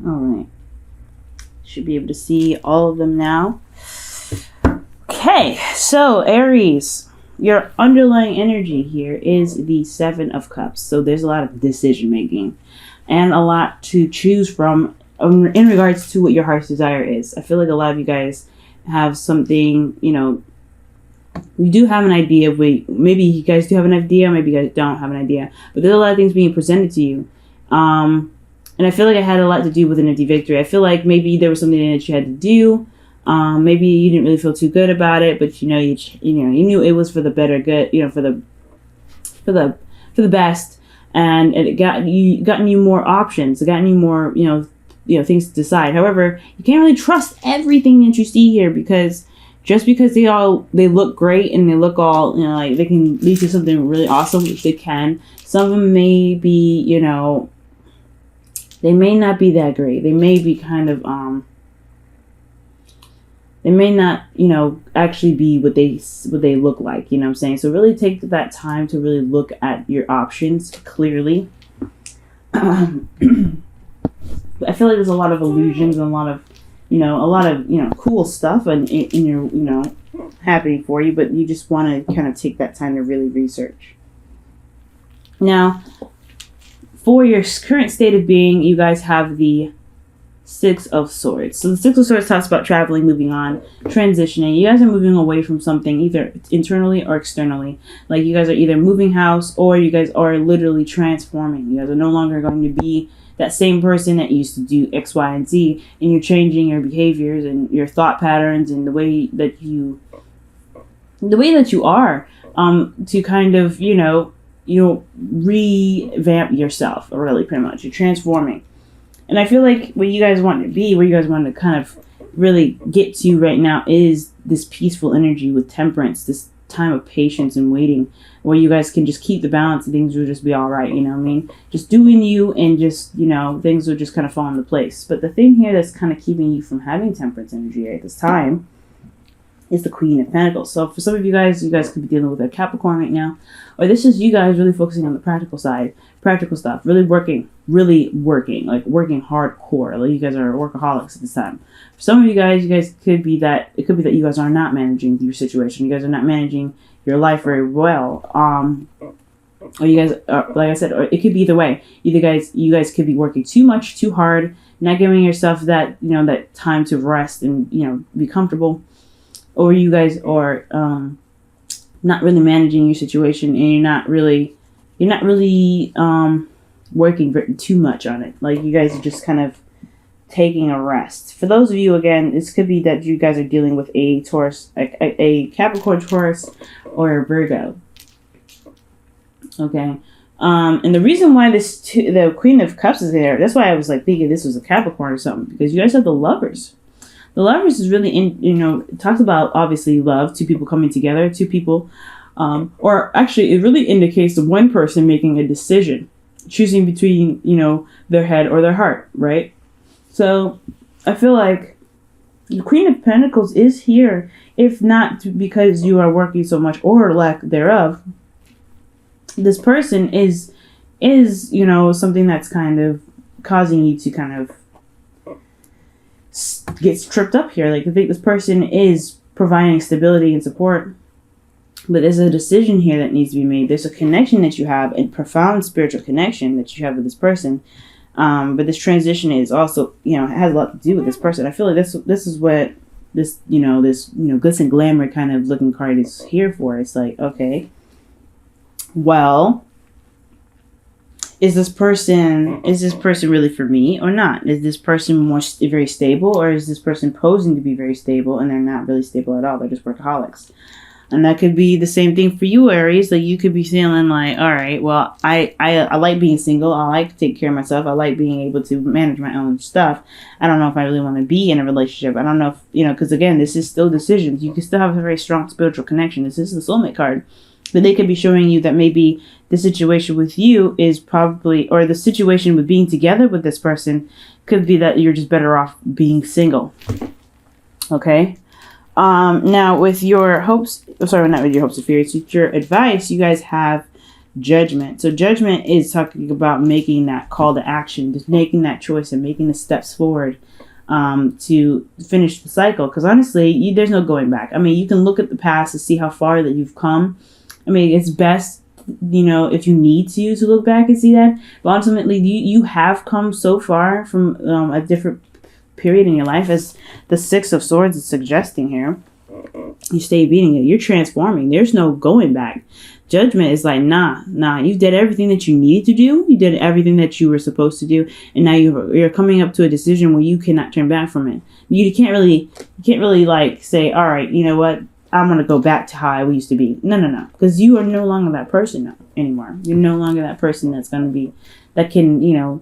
All right. Should be able to see all of them now. Okay, so Aries, your underlying energy here is the Seven of Cups. So there's a lot of decision making and a lot to choose from in regards to what your heart's desire is. I feel like a lot of you guys have something, you do have an idea of maybe you guys do have an idea, maybe you guys don't have an idea, but there's a lot of things being presented to you. And I feel like it had a lot to do with an empty victory. I feel like maybe there was something that you had to do. Maybe you didn't really feel too good about it, but you knew it was for the better good, for the best, and it gotten you more options, it gotten you more, things to decide. However, you can't really trust everything that you see here, because just because they look great and they look all, like they can lead to something really awesome, which they can. Some of them may be, they may not be that great. They may be kind of, they may not, actually be what they look like, you know what I'm saying? So really take that time to really look at your options clearly. I feel like there's a lot of illusions and a lot of cool stuff in your, happening for you, but you just want to kind of take that time to really research. Now, for your current state of being, you guys have the Six of Swords. So the Six of Swords talks about traveling, moving on, transitioning. You guys are moving away from something, either internally or externally. Like you guys are either moving house, or you guys are literally transforming. You guys are no longer going to be that same person that used to do X, Y, and Z, and you're changing your behaviors and your thought patterns and the way that you are, to kind of, revamp yourself, really, pretty much. You're transforming. And I feel like where you guys want to be, where you guys want to kind of really get to right now, is this peaceful energy with temperance, this time of patience and waiting, where you guys can just keep the balance and things will just be all right, you know what I mean? Just doing you, and just, things will just kind of fall into place. But the thing here that's kind of keeping you from having temperance energy at this time is the Queen of Pentacles. So for some of you guys could be dealing with a Capricorn right now, or this is you guys really focusing on the practical side, practical stuff, really working, like working hardcore. Like you guys are workaholics at this time. For some of you guys could be that, it could be that you guys are not managing your situation. You guys are not managing your life very well. Or you guys are, like I said, or it could be either way. You guys could be working too much, too hard, not giving yourself that, that time to rest and, be comfortable. Or you guys are not really managing your situation, and you're not really working too much on it. Like you guys are just kind of taking a rest. For those of you, again, this could be that you guys are dealing with a Taurus, a Capricorn, Taurus, or a Virgo. Okay. And the reason why the Queen of Cups is there, that's why I was like thinking this was a Capricorn or something, because you guys have the Lovers. The Lovers is really it talks about obviously love, two people coming together, two people, or actually it really indicates the one person making a decision, choosing between, their head or their heart, right? So I feel like the Queen of Pentacles is here, if not because you are working so much or lack thereof. This person is something that's kind of causing you to kind of gets tripped up here. Like I think this person is providing stability and support, but there's a decision here that needs to be made. There's a connection that you have, a profound spiritual connection that you have with this person. But this transition is also, has a lot to do with this person. I feel like this is what this glitz and glamour kind of looking card is here for. It's like, okay, well, is this person really for me or not? Is this person very stable, or is this person posing to be very stable and they're not really stable at all? They're just workaholics. And that could be the same thing for you, Aries. Like you could be feeling like, all right, well, I like being single. I like to take care of myself. I like being able to manage my own stuff. I don't know if I really want to be in a relationship. I don't know if, because again, this is still decisions. You can still have a very strong spiritual connection. This is the soulmate card. But they could be showing you that maybe the situation with you is probably, or the situation with being together with this person could be that you're just better off being single. Okay. Now with your hopes, not with your hopes and fears, with your advice, you guys have Judgment. So Judgment is talking about making that call to action, just making that choice and making the steps forward to finish the cycle. Because honestly, there's no going back. I mean, you can look at the past to see how far that you've come. I mean, it's best, if you need to look back and see that. But ultimately, you have come so far from a different period in your life, as the Six of Swords is suggesting here. You stay beating it. You're transforming. There's no going back. Judgment is like, nah. You did everything that you needed to do. You did everything that you were supposed to do, and now you're coming up to a decision where you cannot turn back from it. You can't really like say, all right, you know what? I'm gonna go back to how I used to be. No, because you are no longer that person anymore. You're no longer that person that can,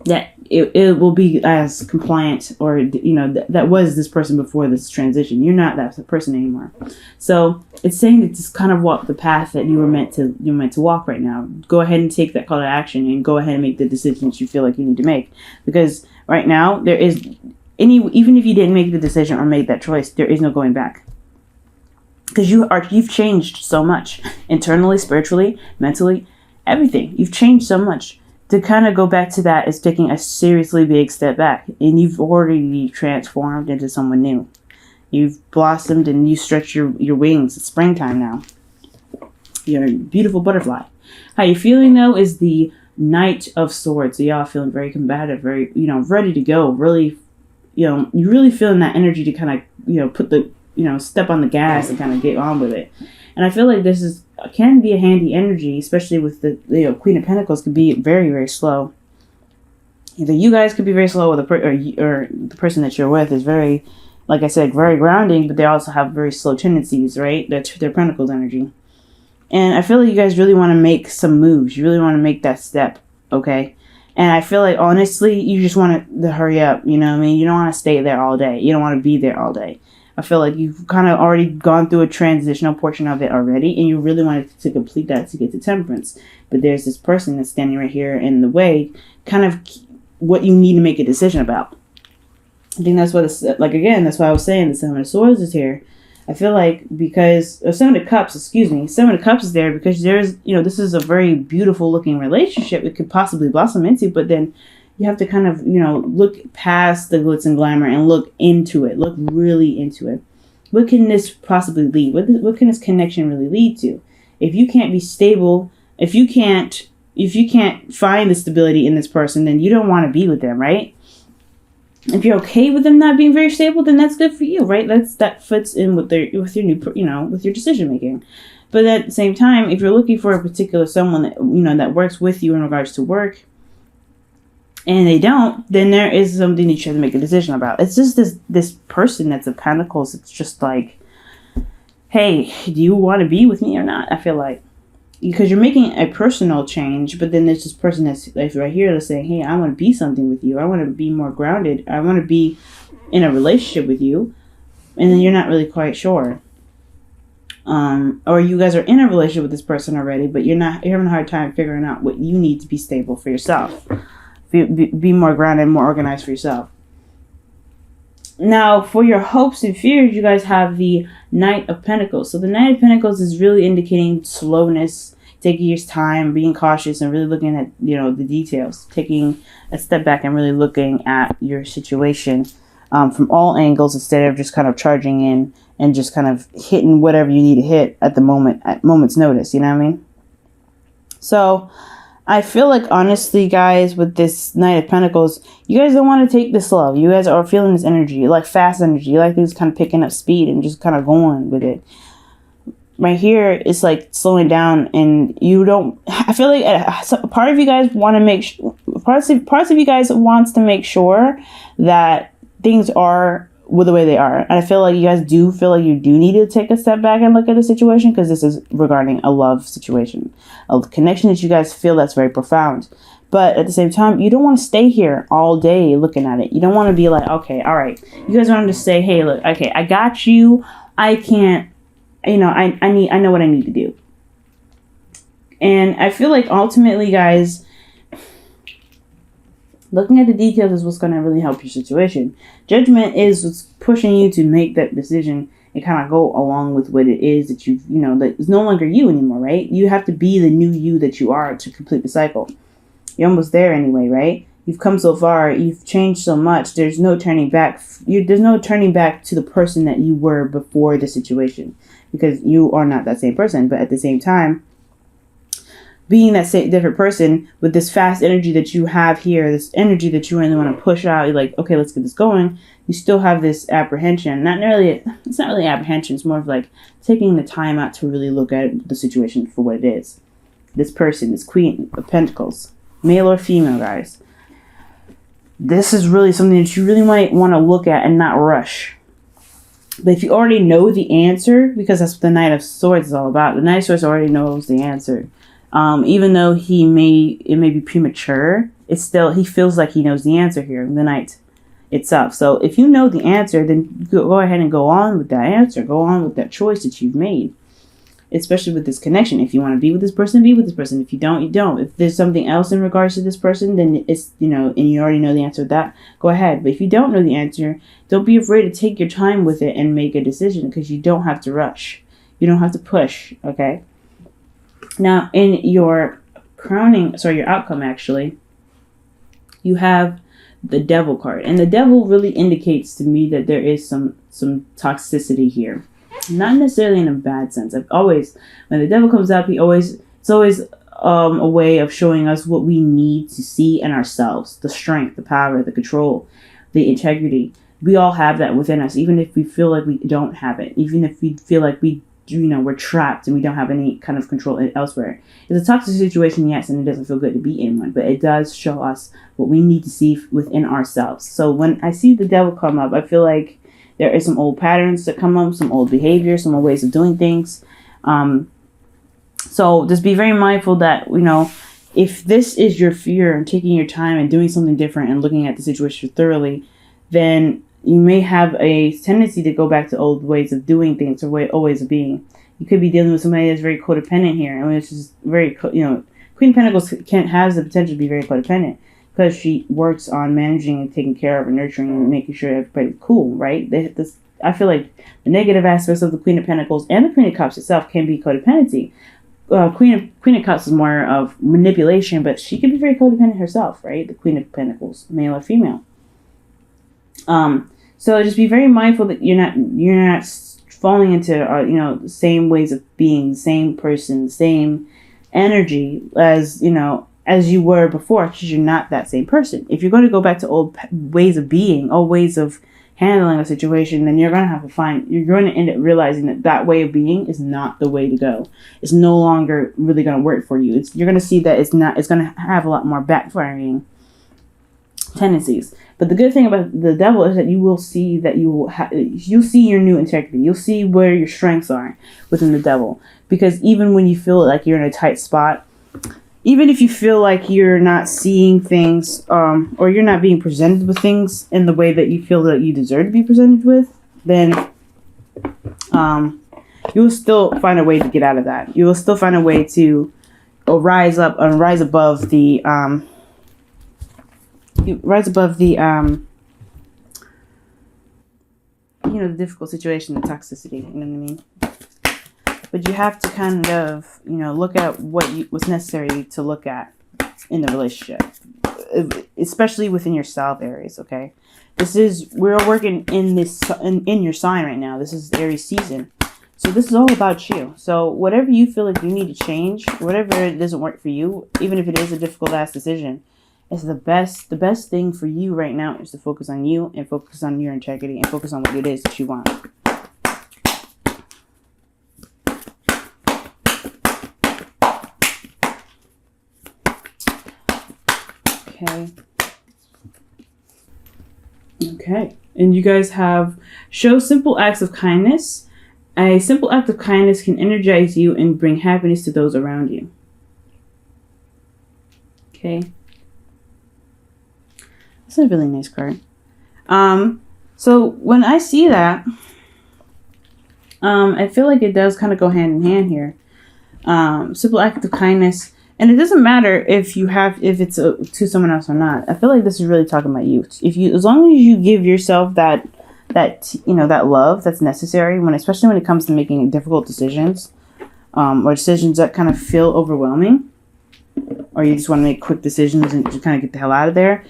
that it will be as compliant, or that was this person before this transition. You're not that person anymore. So it's saying to just kind of walk the path that you're meant to walk right now. Go ahead and take that call to action, and go ahead and make the decisions you feel like you need to make. Because right now there is even if you didn't make the decision or make that choice, there is no going back. Because you've changed so much internally, spiritually, mentally, everything. You've changed so much. To kind of go back to that is taking a seriously big step back, and you've already transformed into someone new. You've blossomed and you stretch your wings. It's springtime now. You're a beautiful butterfly. How you're feeling though is the Knight of Swords. So y'all feeling very combative, very ready to go. Really, you're really feeling that energy to kind of put the step on the gas and kind of get on with it. And I feel like this can be a handy energy, especially with the Queen of Pentacles could be very, very slow. Either you guys could be very slow, or the person that you're with is very, like I said, very grounding, but they also have very slow tendencies, right? That's their Pentacles energy. And I feel like you guys really want to make some moves. You really want to make that step, okay? And I feel like, honestly, you just want to hurry up, you know what I mean? You don't want to stay there all day. You don't want to be there all day. I feel like you've kind of already gone through a transitional portion of it already, and you really wanted to complete that to get to Temperance. But there's this person that's standing right here in the way, kind of what you need to make a decision about. I think that's what it's like. Again, that's why I was saying the Seven of Swords is here. I feel like because Seven of Cups is there because there's this is a very beautiful looking relationship it could possibly blossom into, but then you have to kind of, look past the glitz and glamour and look into it. Look really into it. What can this possibly lead? What can this connection really lead to? If you can't be stable, if you can't find the stability in this person, then you don't want to be with them, right? If you're okay with them not being very stable, then that's good for you, right? That fits in with your new, with your decision making. But at the same time, if you're looking for a particular someone that that works with you in regards to work, and they don't, then there is something that you have to make a decision about. It's just this person that's a Pentacles. It's just like, hey, do you want to be with me or not? I feel like, because you're making a personal change, but then there's this person that's right here that's saying, hey, I want to be something with you. I want to be more grounded. I want to be in a relationship with you. And then you're not really quite sure. Or you guys are in a relationship with this person already, but you're having a hard time figuring out what you need to be stable for yourself. Be more grounded, more organized for yourself. Now, for your hopes and fears, you guys have the Knight of Pentacles. So the Knight of Pentacles is really indicating slowness, taking your time, being cautious, and really looking at the details. Taking a step back and really looking at your situation from all angles instead of just kind of charging in and just kind of hitting whatever you need to hit at moment's notice. You know what I mean? So I feel like, honestly, guys, with this Knight of Pentacles, you guys don't want to take this slow. You guys are feeling this energy. You like fast energy. You like things kind of picking up speed and just kind of going with it. Right here, it's like slowing down, and you don't. I feel like part of you guys want to make parts of you guys wants to make sure that things are the way they are. And I feel like you guys do feel like you do need to take a step back and look at the situation, because this is regarding a love situation, a connection that you guys feel that's very profound. But at the same time, you don't want to stay here all day looking at it. You don't want to be like, okay, all right. You guys want to say, hey, look, okay, I got you. I can't, I know what I need to do. And I feel like ultimately, guys, looking at the details is what's going to really help your situation. Judgment is what's pushing you to make that decision and kind of go along with what it is that that is no longer you anymore, right? You have to be the new you that you are to complete the cycle. You're almost there anyway, right? You've come so far. You've changed so much. There's no turning back. There's no turning back to the person that you were before the situation, because you are not that same person. But at the same time, being that same different person with this fast energy that you have here, this energy that you really want to push out, you're like, okay, let's get this going. You still have this apprehension. It's not really apprehension. It's more of like taking the time out to really look at the situation for what it is. This person, this Queen of Pentacles, male or female, guys. This is really something that you really might want to look at and not rush. But if you already know the answer, because that's what the Knight of Swords is all about, the Knight of Swords already knows the answer. Even though it may be premature, it's still, he feels like he knows the answer here, the Knight itself. So if you know the answer, then go ahead and go on with that answer. Go on with that choice that you've made, especially with this connection. If you want to be with this person, be with this person. If you don't, you don't. If there's something else in regards to this person, then it's, and you already know the answer to that, go ahead. But if you don't know the answer, don't be afraid to take your time with it and make a decision, because you don't have to rush. You don't have to push, okay? Now, in your your outcome, actually, you have the Devil card. And the Devil really indicates to me that there is some toxicity here. Not necessarily in a bad sense. When the Devil comes up, it's always a way of showing us what we need to see in ourselves. The strength, the power, the control, the integrity. We all have that within us, even if we feel like we don't have it. Even if we feel like we're trapped and we don't have any kind of control elsewhere. It's a toxic situation, yes, and it doesn't feel good to be in one, but it does show us what we need to see within ourselves. So when I see the Devil come up, I feel like there is some old patterns that come up, some old behaviors, some old ways of doing things. So just be very mindful that, if this is your fear and taking your time and doing something different and looking at the situation thoroughly, then you may have a tendency to go back to old ways of doing things or old ways of being. You could be dealing with somebody that's very codependent here. I mean, it's just very, Queen of Pentacles has the potential to be very codependent, because she works on managing and taking care of and nurturing and making sure everybody's cool, right? I feel like the negative aspects of the Queen of Pentacles and the Queen of Cups itself can be codependency. Queen of Cups is more of manipulation, but she can be very codependent herself, right? The Queen of Pentacles, male or female. So just be very mindful that you're not falling into the same ways of being, the same person, the same energy as you were before, because you're not that same person. If you're going to go back to old ways of being, old ways of handling a situation, then you're going to end up realizing that way of being is not the way to go. It's no longer really going to work for you. You're going to see that it's going to have a lot more backfiring tendencies. But the good thing about the Devil is that you will see that you'll see your new integrity. You'll see where your strengths are within the Devil. Because even when you feel like you're in a tight spot, even if you feel like you're not seeing things, or you're not being presented with things in the way that you feel that you deserve to be presented with, then you will still find a way to get out of that. You will still find a way to rise above the the difficult situation, the toxicity, you know what I mean? But you have to kind of, look at what's necessary to look at in the relationship, especially within yourself, Aries, okay? We're working in your sign right now. This is Aries season. So this is all about you. So whatever you feel like you need to change, whatever it doesn't work for you, even if it is a difficult ass decision, it's the best thing for you right now is to focus on you and focus on your integrity and focus on what it is that you want. Okay. And you guys have show simple acts of kindness. A simple act of kindness can energize you and bring happiness to those around you. Okay. That's a really nice card. So when I see that, I feel like it does kind of go hand in hand here. Simple act of kindness. And it doesn't matter if it's to someone else or not. I feel like this is really talking about you. As long as you give yourself that that love that's necessary especially when it comes to making difficult decisions, or decisions that kind of feel overwhelming, or you just want to make quick decisions and just kind of get the hell out of there.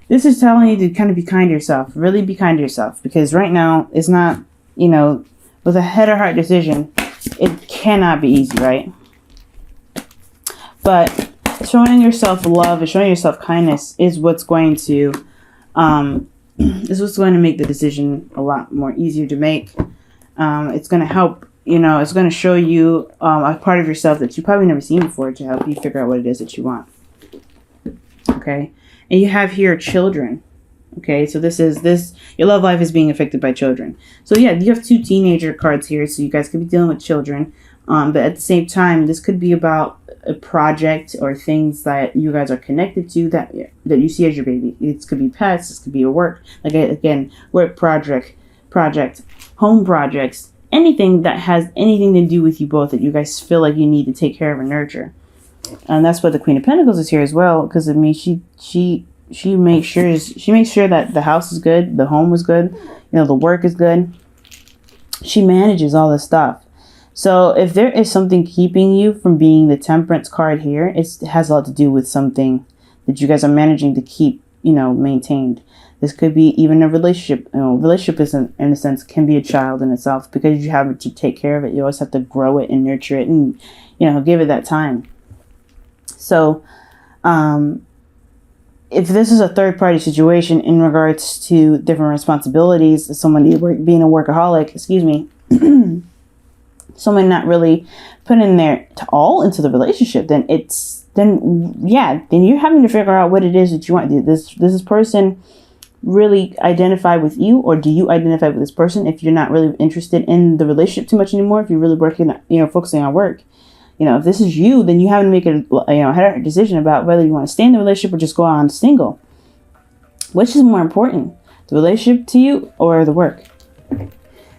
This is telling you to kind of be kind to yourself. Really be kind to yourself, because right now it's not, with a head or heart decision, it cannot be easy, right? But showing yourself love and showing yourself kindness is what's going to make the decision a lot more easier to make. It's going to help, it's going to show you a part of yourself that you probably never seen before to help you figure out what it is that you want. Okay. And you have here children. Okay. So your love life is being affected by children. So yeah, you have 2 teenager cards here. So you guys could be dealing with children. But at the same time, this could be about a project or things that you guys are connected to that you see as your baby. It could be pets. This could be your work. Like, again, work project, home projects, anything that has anything to do with you both that you guys feel like you need to take care of and nurture. And that's what the Queen of Pentacles is here as well, because I mean, she makes sure that the house is good, the home is good, the work is good. She manages all this stuff. So if there is something keeping you from being the Temperance card here, it has a lot to do with something that you guys are managing to keep, maintained. This could be even a relationship. Relationship isn't, in a sense, can be a child in itself, because you have to take care of it. You always have to grow it and nurture it and, give it that time. So, if this is a third party situation in regards to different responsibilities, somebody being a workaholic, someone not really putting their all into the relationship, then you're having to figure out what it is that you want. Does this person really identify with you, or do you identify with this person? If you're not really interested in the relationship too much anymore, if you're really working, focusing on work, if this is you, then you have to make a decision about whether you want to stay in the relationship or just go on single. Which is more important, the relationship to you or the work?